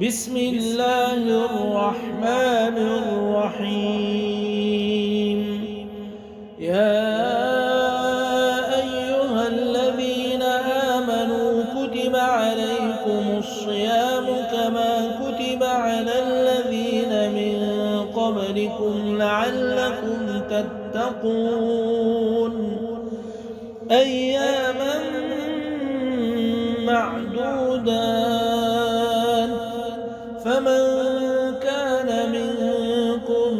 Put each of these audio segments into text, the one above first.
بسم الله الرحمن الرحيم. يا أيها الذين آمنوا كتب عليكم الصيام كما كتب على الذين من قبلكم لعلكم تتقون أياما معدودات فمن كان منكم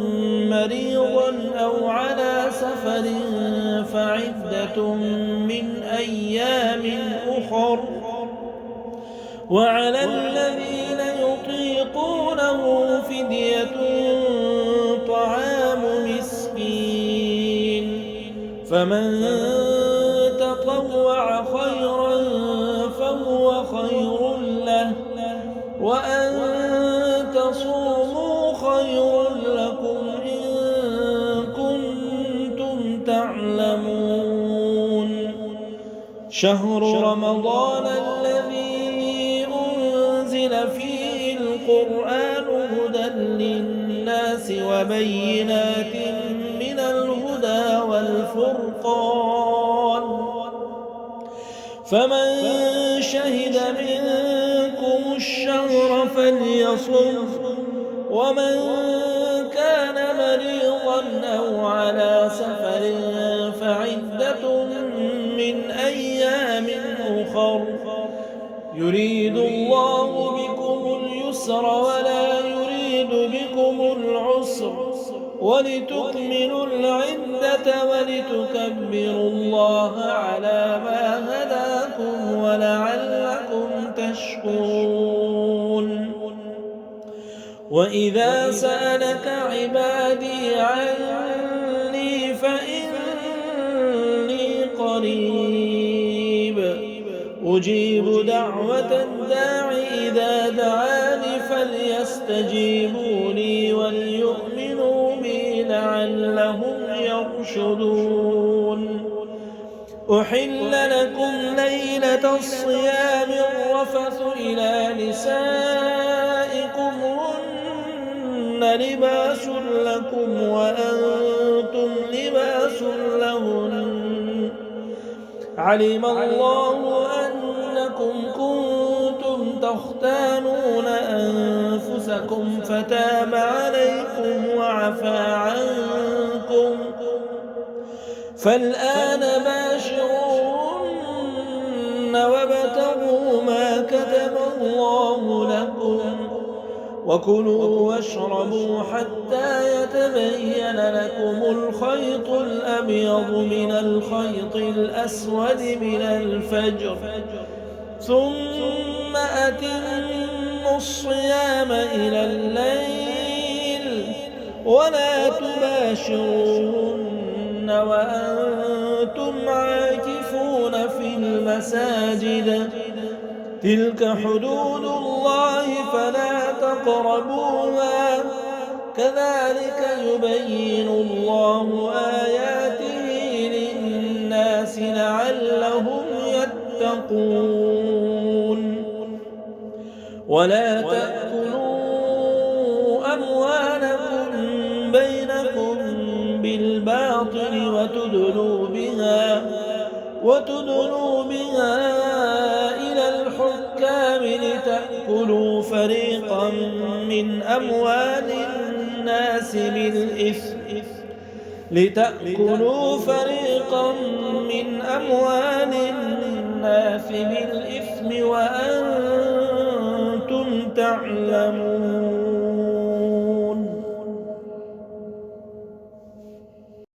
مريضا أو على سفر فعدة من أيام أخر وعلى الذين يطيقونه فدية طعام مسكين فمن تطوع خيرا فهو خير له وأن تصوموا خير لكم إن كنتم تعلمون. شهر رمضان الذي أنزل فيه القرآن هدى للناس وبينات من الهدى والفرقان فمن شهد منكم الشهر فليصم ومن كان مريضا أو على سفر فعدة من أيام أخر يريد الله بكم اليسر ولا يريد بكم العسر ولتكملوا العدة ولتكبروا الله على ما هداكم ولعلكم تشكرون. وإذا سألك عبادي عني فإني قريب أجيب دعوة الداع إذا دعاني فليستجيبوا لي وليؤمنوا بي لعلهم يرشدون. أحل لكم ليلة الصيام الرفث إلى نسائكم هن لباس لكم وأنتم لباس لهن علم الله أنكم كنتم تختانون أنفسكم فتاب عليكم وعفى عنكم فالآن باشرون وابتغوا ما كتب الله لكم وكلوا واشربوا حتى يتبين لكم الخيط الأبيض من الخيط الأسود من الفجر ثم أتموا الصيام إلى الليل ولا تباشرون وأنتم عاكفون في المساجد تلك حدود الله فلا تقربوها كذلك يبين الله آياته للناس لعلهم يتقون. ولا تأكلوا أموالكم بينكم بالباطل وتدلوا بها إلى الحكام لتأكلوا فريقا من أموال الناس بالإثم وأنتم تعلمون.